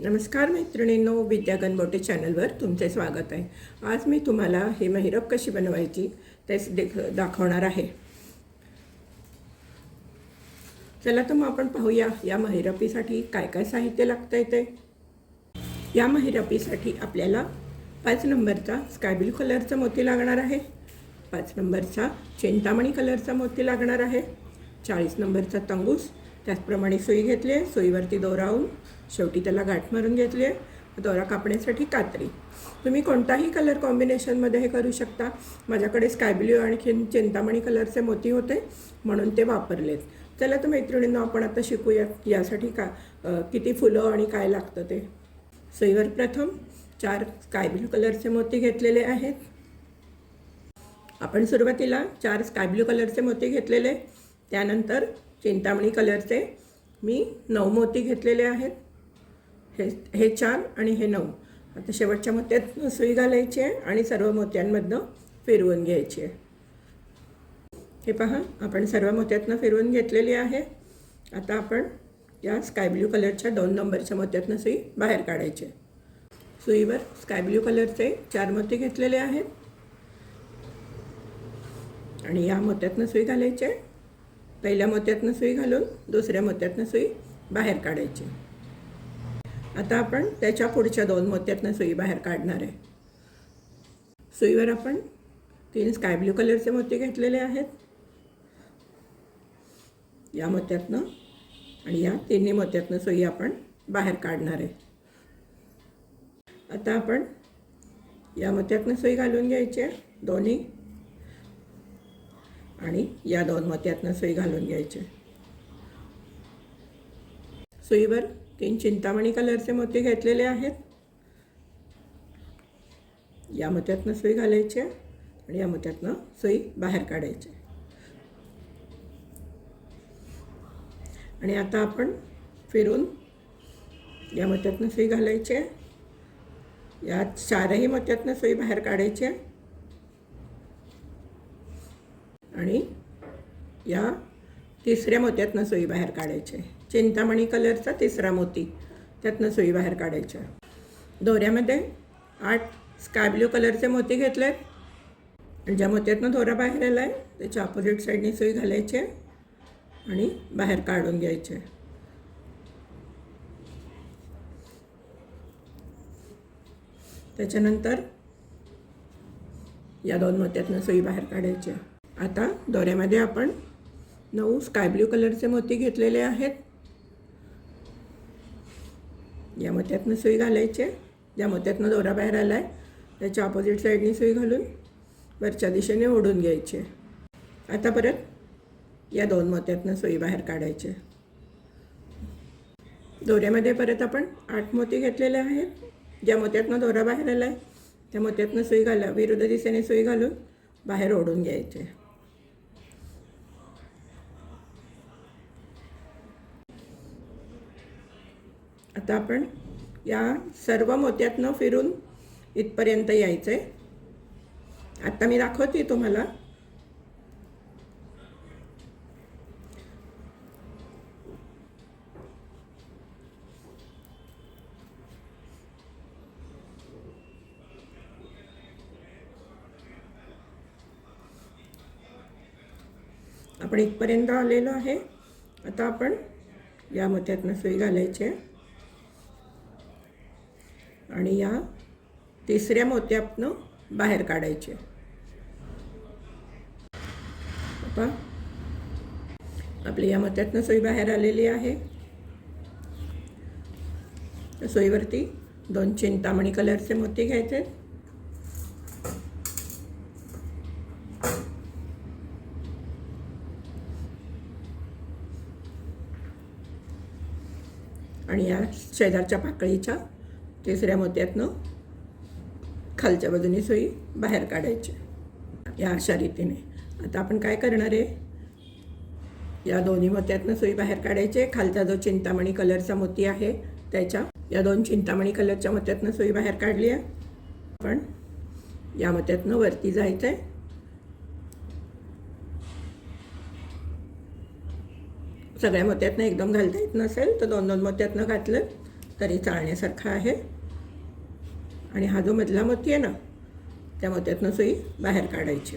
नमस्कार मैत्रिणींनो, विद्या गणबोटे चॅनलवर तुमचे स्वागत आहे। आज मी तुम्हाला हे महिरप कशी बनवायची ते दाखवणार आहे। चला तर मग आपण पाहूया या महिरपीसाठी काय काय साहित्य लागतंय ते। या महिरपीसाठी आपल्याला 5 नंबरचा स्काय ब्लू कलरचा मोती लागणार आहे, 5 नंबरचा चिंतामणी कलरचा मोती लागणार आहे, 40 नंबरचा तंगूस, त्याचप्रमाणे सुई घेतली आहे, सुईवरती दोरावून शेवटी त्याला गाठ मारून घेतली आहे। दोरा कापण्यासाठी कात्री। तुम्ही कोणताही कलर कॉम्बिनेशनमध्ये हे करू शकता। माझ्याकडे स्काय ब्लू आणि चिंतामणी कलरचे मोती होते म्हणून ते वापरलेत। चला तर मैत्रिणींनो, आपण आता शिकूया यासाठी किती फुलं आणि काय लागतं ते। सुईवर प्रथम 4 स्काय ब्लू कलरचे मोती घेतलेले आहेत। आपण सुरुवातीला 4 स्काय ब्लू कलरचे मोती घेतलेले, त्यानंतर चिंतामणी कलरचे मी 9 मोती घेतलेले आहेत। हे 4 आणि हे 9। आता शेवटच्या मोत्यात सुई घालायची आहे आणि सर्व मोत्यांमधनं फिरवून घ्यायची आहे। हे पहा, आपण सर्व मोत्यातनं फिरवून घेतलेली आहे। आता आपण या स्काय ब्लू कलरच्या 2 नंबरच्या मोत्यातनं सुई बाहेर काढायची आहे। सुईवर स्काय ब्लू कलरचे 4 मोती घेतलेले आहेत आणि या मोत्यातनं सुई घालायची आहे। पहिल्या मोत्यातनं सुई घालून दुसऱ्या मोत्यातनं सुई बाहेर काढायची। आता आपण त्याच्या पुढच्या 2 मोत्यातनं सुई बाहेर काढणार आहे। सुईवर आपण 3 स्काय ब्लू कलरचे मोती घेतलेले आहेत, या मोत्यातनं आणि या 3 मोत्यातनं सुई आपण बाहेर काढणार आहे। आता आपण या मोत्यातनं सुई घालून घ्यायची आहे दोन्ही, आणि या 2 मोत्यातनं सुई घालून घ्यायची। सुईवर 3 चिंतामणी कलरचे मोती घेतलेले आहेत, या मोत्यातनं सुई घालायची आणि या मोत्यातनं सुई बाहेर काढायची। आणि आता आपण फिरून या मोत्यातनं सुई घालायची, या 4ही मोत्यातनं सुई बाहेर काढायची आणि या 3ऱ्या मोत्यातनं सुई बाहेर काढायची। चिंतामणी कलरचा 3रा मोती, त्यातनं सुई बाहेर काढायची। दोऱ्यामध्ये 8 स्काय ब्लू कलरचे मोती घेतलेत आणि ज्या मोत्यातनं दोरा बाहेर आला आहे त्याच्या ऑपोजिट साईडने सुई घालायची आणि बाहेर काढून घ्यायचे। त्याच्यानंतर या 2 मोत्यातनं सुई बाहेर काढायची। आता दोऱ्यामध्ये आपण 9 स्काय ब्लू कलरचे मोती घेतलेले आहेत, या मोत्यातनं सुई घालायची, ज्या मोत्यातनं दोरा बाहेर आला आहे त्याच्या ऑपोजिट साईडने सुई घालून वरच्या दिशेने ओढून घ्यायचे। आता परत या 2 मोत्यातनं सुई बाहेर काढायचे। दोऱ्यामध्ये परत आपण 8 मोती घेतलेले आहेत, ज्या मोत्यातनं दोरा बाहेर आला आहे त्या मोत्यातनं सुई विरुद्ध दिशेने सुई घालून बाहेर ओढून घ्यायचे। आता आपण या सर्व मोत्यातनं फिरून इथपर्यंत यायचं आहे। आता मी दाखवते तुम्हाला। आपण इथपर्यंत आलेलो आहे। आता आपण या मोत्यातनं सुई घालायची आणि या 3ऱ्या मोत्यातनं बाहेर काढायचे। आता आपली या मोत्यातनं सुई बाहेर आलेली आहे। सुईवरती 2 चिंतामणी कलरचे मोती घ्यायचे आणि या शेजारच्या पाकळीच्या 3ऱ्या मोत्यातनं खालच्या बाजूने सुई बाहेर काढायची, या अशा रीतीने। आता आपण काय करणार आहे, या 2 मोत्यातनं सुई बाहेर काढायचे। खालचा जो चिंतामणी कलरचा मोती आहे त्याच्या या 2 चिंतामणी कलरच्या मोत्यातनं सुई बाहेर काढली आहे। आपण या मोत्यातनं वरती जायचं आहे। सगळ्या मोत्यातनं एकदम घालता येत नसेल तर 2-2 मोत्यातनं घातलं तरी चालण्यासारखा आहे. आणि हा जो मधला मोती आहे ना, त्या मोत्यातनं सुई बाहेर काढायची.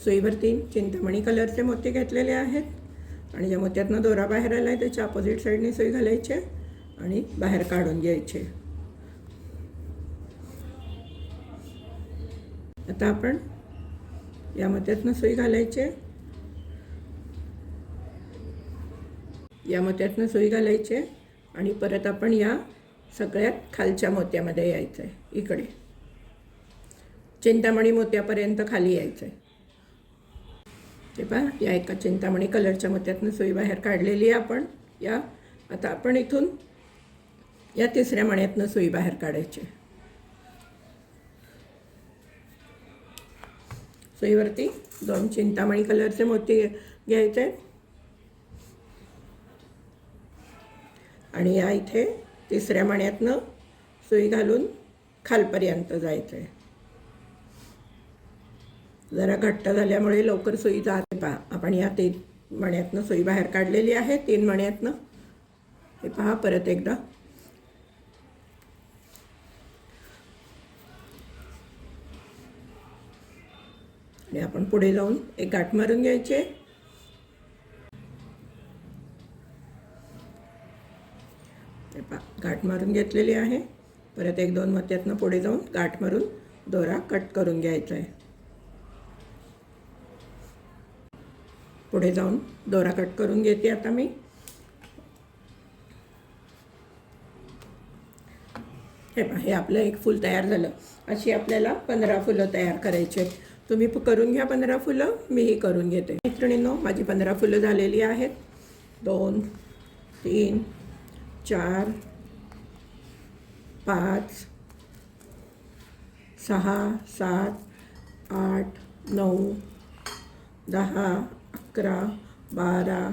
सुईवरती चिंतामणी कलरचे मोती घेतलेले आहेत आणि ज्या मोत्यातनं दोरा बाहेर आला आहे त्याच्या अपोजिट साईडने सुई घालायची आणि बाहेर काढून घ्यायचे. आता आपण या मोत्यातनं सुई घालायचे, या मोत्यातनं सुई घालायचे आणि परत आपण या सगळ्यात खालच्या मोत्यामध्ये यायचं आहे. इकडे चिंतामणी मोत्यापर्यंत खाली यायचं आहे. ते पहा, या एका चिंतामणी कलरच्या मोत्यातनं सुई बाहेर काढलेली आहे आपण. आता आपण इथून या तिसऱ्या मण्यातनं सुई बाहेर काढायची. सुईवरती 2 चिंतामणी कलरचे मोती घ्यायचे आणि या इथे तिसऱ्या मण्यातनं सुई घालून खालपर्यंत जायचं आहे. जरा घट्ट झाल्यामुळे लवकर सुई जाते. पहा, आपण या 3 मण्यातनं सुई बाहेर काढलेली आहे. 3 मण्यातनं हे पहा परत एकदा. आणि आपण पुढे जाऊन एक गाठ मारून घ्यायचे. हे पहा, गाठ मारून घेतलेली आहे. परत 1-2 मोत्यातनं पुढे जाऊन गाठ मारून दोरा कट करून घ्यायचा आहे. पुढे जाऊन दोरा कट करून घेते आता मी. हे पहा, हे आपलं एक फूल तयार झालं. अशी आपल्याला 15 फुलं तयार करायची आहेत. तुम्ही करून घ्या 15 फुलं, मीही करून घेते. मैत्रिणींनो, माझी 15 फुलं झालेली आहेत. 2 3 4 5 6 7 8 9 10 11 12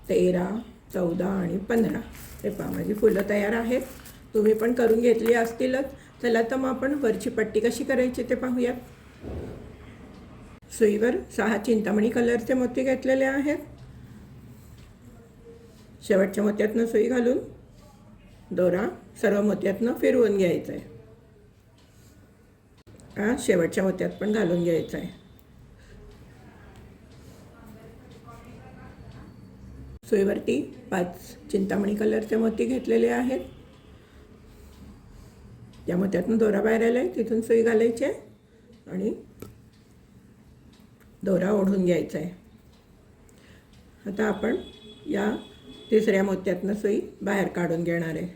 13 14 आणि 15. हे पहा, माझी फुलं तयार आहेत. तुम्ही पण करून घेतली असतीलच. चला तर मग आपण वरची पट्टी कशी करायची ते पाहूयात. सुईवर 6 चिंतामणी कलरचे मोती घेतलेले आहेत. शेवटच्या मोत्यातनं सुई घालून दोरा सर्व मोत्यातनं फिरवून घ्यायचा आहे. शेवटच्या मोत्यात पण घालून घ्यायचा आहे. सुईवरती 5 चिंतामणी कलरचे मोती घेतलेले आहेत. या मोत्यातनं दोरा बाहेर आला आहे तिथून सुई घालायची आणि दोरा ओढून घ्यायचा आहे. आता आपण या तिसऱ्या मोत्यातनं सुई बाहेर काढून घेणार आहे.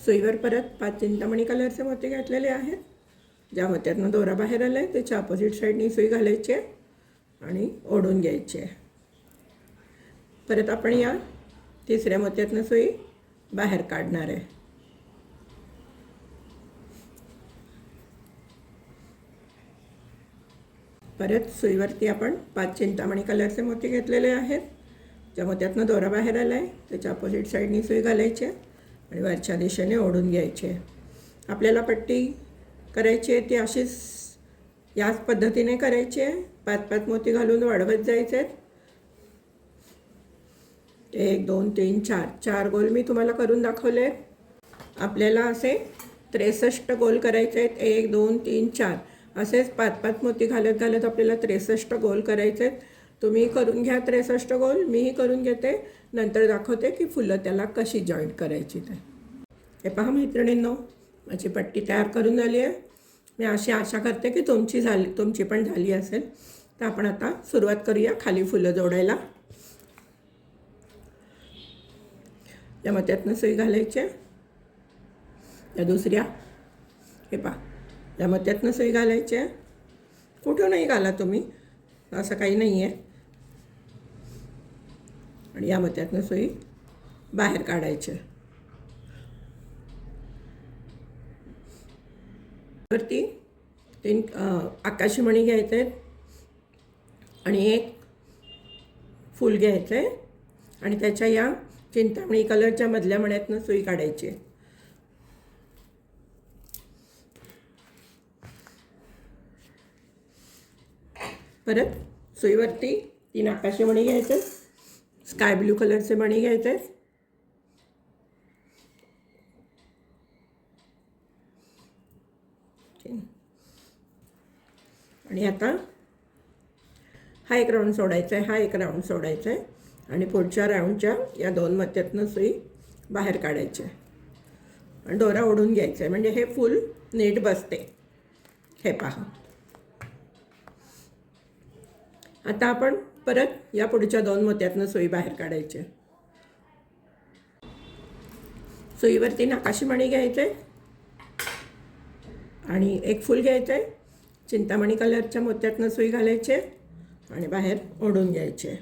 सुईवर परत 5 चिंतामणी कलरचे मोती घातलेले आहेत. ज्या मोत्यातनं दोरा बाहेर आला आहे त्याच्या अपोजिट साईडनी सुई घालायची आणि ओढून घ्यायची आहे. परत आपण या तिसऱ्या मोत्यातनं सुई बाहेर काढणार आहे. परत सुईवरती आपण 5 चिंतामणी कलरचे मोती घेतलेले आहेत. ज्या मोत्यातनं दोरा बाहेर आला आहे त्याच्या अपोजिट साईडनी सुई घालायची आणि वरच्या दिशेने ओढून घ्यायचे. आपल्याला पट्टी करायची आहे ती अशीच याच पद्धतीने करायची आहे. 5-5 मोती घालून वाढवत जायचे आहेत. 1 2 3 4 गोल मी तुम्हाला करून दाखवले आहेत. आपल्याला असे 63 गोल करायचे आहेत. 1 2 3 4 असेच 5-5 मोती घालत घालत आपल्याला 63 गोल करायचे आहेत. तुम्ही करून घ्या 63 गोल, मीही करून घेते. नंतर दाखवते की फुलं त्याला कशी जॉईंट करायची ते. हे पहा मैत्रिणींनो, माझी पट्टी तयार करून झाली आहे. मी अशी आशा करते की तुमची पण झाली असेल. तर आपण आता सुरुवात करूया खाली फुलं जोडायला. या मोत्यातनं सुई घालायची. या दुसऱ्या हे पहा, या मोत्यातनं सुई घालायची. कुठूनही घाला तुम्ही, असं काही नाही आहे. आणि या मोत्यातनं सुई बाहेर काढायची. वरती 3 आकाशी मणी घ्यायचे आहेत आणि एक फूल घ्यायचं आहे आणि त्याच्या या चिंतामणी कलरच्या मधल्या मण्यातनं सुई काढायची. परत सुईवरती 3 आकाशी मणी घ्यायचे, स्काय ब्लू कलरचे मणी घ्यायचे, आणि आता हा एक राऊंड सोडायचा आहे, हा एक राऊंड सोडायचा आहे आणि पुढच्या राऊंडच्या या 2 मध्यातनं सुई बाहेर काढायची आणि दोरा ओढून घ्यायचा आहे, म्हणजे हे फूल नीट बसते. हे पहा. आता आपण परत या पुढच्या 2 मोत्यातनं सुई बाहेर काढायची. सुईवरती नकाशी मणी घ्यायचे आणि एक फूल घ्यायचं आहे, चिंतामणी कलरच्या मोत्यातनं सुई घालायचे आणि बाहेर ओढून घ्यायचे.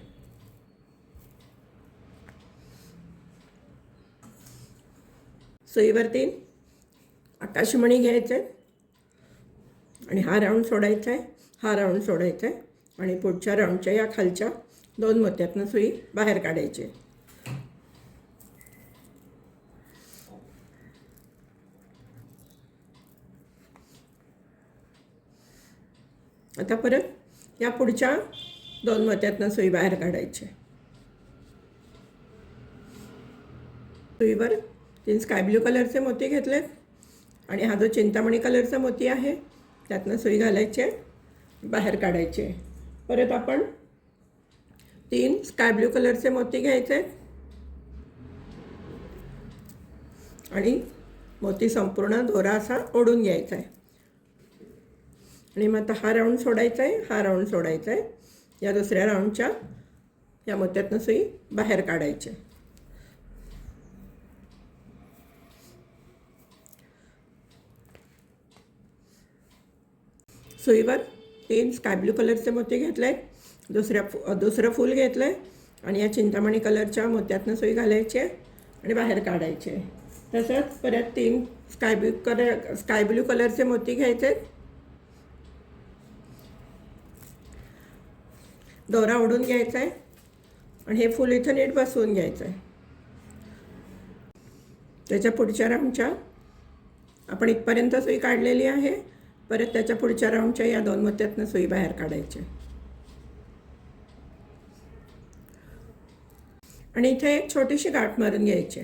सुईवरती आकाशी मणी घ्यायचे आणि हा राऊंड सोडायचा आहे, हा राऊंड सोडायचा आहे आणि पुढच्या राऊंडच्या या खालच्या 2 मोत्यातनं सुई बाहेर काढायची. आता परत या पुढच्या 2 मोत्यातनं सुई बाहेर काढायची. सुईवर 3 स्काय ब्लू कलरचे मोती घेतलेत आणि हा जो चिंतामणी कलरचा मोती आहे त्यातनं सुई घालायचे, बाहेर काढायचे. परत आपण 3 स्काय ब्लू कलरचे मोती घ्यायचे आणि मोती संपूर्ण दोरा असा ओढून घ्यायचा आहे आणि मग आता हा राऊंड सोडायचा आहे, हा राऊंड सोडायचा आहे. या दुसऱ्या राऊंडच्या या मोत्यातनं सुई बाहेर काढायची. सुईवर 3 स्काय ब्लू कलरचे मोती घेतले आहेत, दुसरं फूल घेतलं आहे आणि या चिंतामणी कलरच्या मोत्यातनं सुई घालायची आणि बाहेर काढायचे. तसंच परत 3 स्काय ब्लू कलरचे मोती घ्यायचे, दोरा ओढून घ्यायचा आहे आणि हे फूल इथं नीट बसवून घ्यायचं आहे. त्याच्या पुढच्या राऊंडच्या आपण इथपर्यंत सुई काढलेली आहे, परत त्याच्या पुढच्या राऊंडच्या या 2 मोत्यातनं सुई बाहेर काढायची आणि इथे एक छोटीशी गाठ मारून घ्यायची,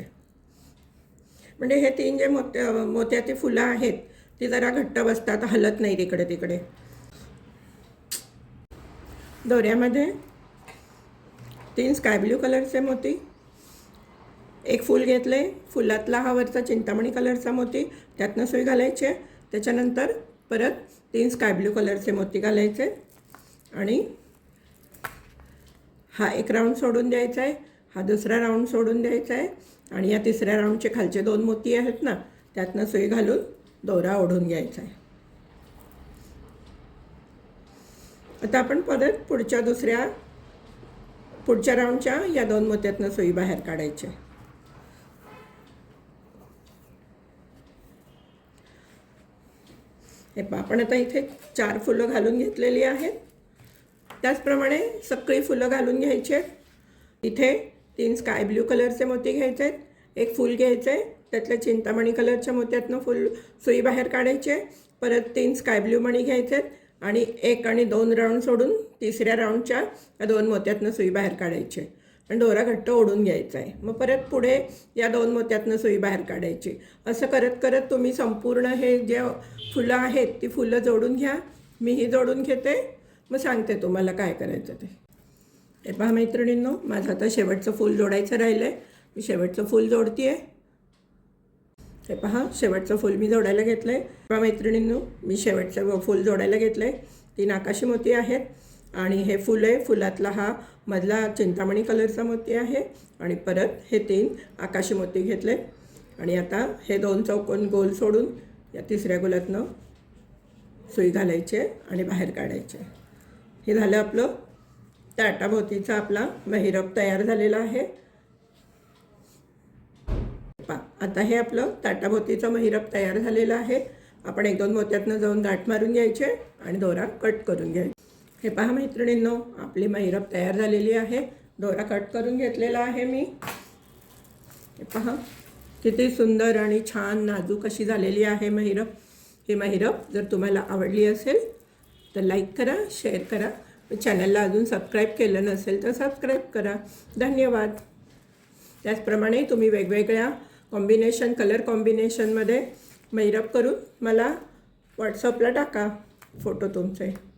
म्हणजे हे 3 जे मोत्याची फुलं आहेत ती जरा घट्ट बसतात, हलत नाही तिकडे तिकडे. दोऱ्यामध्ये 3 स्काय ब्लू कलरचे मोती, एक फूल घेतले, फुलातला हा वरचा चिंतामणी कलरचा मोती त्यातनं सुई घालायचे. त्याच्यानंतर परत 3 स्काय ब्लू कलरचे मोती घालायचे आणि हा एक राऊंड सोडून द्यायचा आहे, हा दुसरा राऊंड सोडून द्यायचा आहे आणि या तिसऱ्या राऊंडचे खालचे 2 मोती आहेत ना त्यातनं सुई घालून दोरा ओढून घ्यायचा आहे. आता आपण परत पुढच्या राऊंडच्या या 2 मोत्यातनं सुई बाहेर काढायची. हे आपण आता इथे 4 फुलं घालून घेतलेली आहेत, त्याचप्रमाणे सगळी फुलं घालून घ्यायची. इथे 3 स्काय ब्लू कलरचे मोती घ्यायचे, एक फूल घ्यायचे, त्यातल्या चिंतामणी कलरच्या मोत्यातनं सुई बाहेर काढायचे. परत 3 स्काय ब्लू मणी घ्यायचे आणि 1 आणि 2 राऊंड सोडून तिसऱ्या राऊंडच्या या 2 मोत्यातनं सुई बाहेर काढायची आणि दोरा घट्ट ओढून घ्यायचा आहे. मग परत पुढे या 2 मोत्यातनं सुई बाहेर काढायची. असं करत करत तुम्ही संपूर्ण हे जे फुलं आहेत ती फुलं जोडून घ्या. मीही जोडून घेते, मग सांगते तुम्हाला काय करायचं ते. हे पहा मैत्रिणींनो, माझं आता शेवटचं फूल जोडायचं राहिलं आहे. मी शेवटचं फूल जोडते आहे. हे पहा, शेवटचं फूल मी जोडायला घेतलं आहे. पहा मैत्रिणींनो, मी शेवटचं फूल जोडायला घेतलं आहे. 3 आकाशी मोती आहेत आणि हे फूल आहे, फुलातला हा मधला चिंतामणी कलरचा मोती आहे आणि परत हे 3 आकाशी मोती घेतले आणि आता हे 2 चौकोन गोल सोडून या तिसऱ्या गोलातनं सुई घालायचे आणि बाहेर काढायचे. हे झालं आपलं ताटाभोवतीचा आपला महिरप तयार झालेला आहे. आता हे आपलं ताटाभोवतीचं महिरप तयार झालेलं आहे. आपण 1-2 मोत्यातनं जाऊन गाठ मारून घ्यायचे आणि दोरा कट करून घ्यायचे. हे पहा मैत्रिणींनो, आपली महिरप तयार झालेली आहे. दोरा कट करून घेतलेला आहे मी. हे पहा किती सुंदर आणि छान नाजूक अशी झालेली आहे महिरप. ही महिरप जर तुम्हाला आवडली असेल तर लाईक करा, शेअर करा चॅनलला अजून सबस्क्राईब केलं नसेल तर सबस्क्राईब करा. धन्यवाद. त्याचप्रमाणे तुम्ही वेगवेगळ्या कलर कॉम्बिनेशनमध्ये महिरप करून मला व्हॉट्सअपला टाका फोटो तुमचे.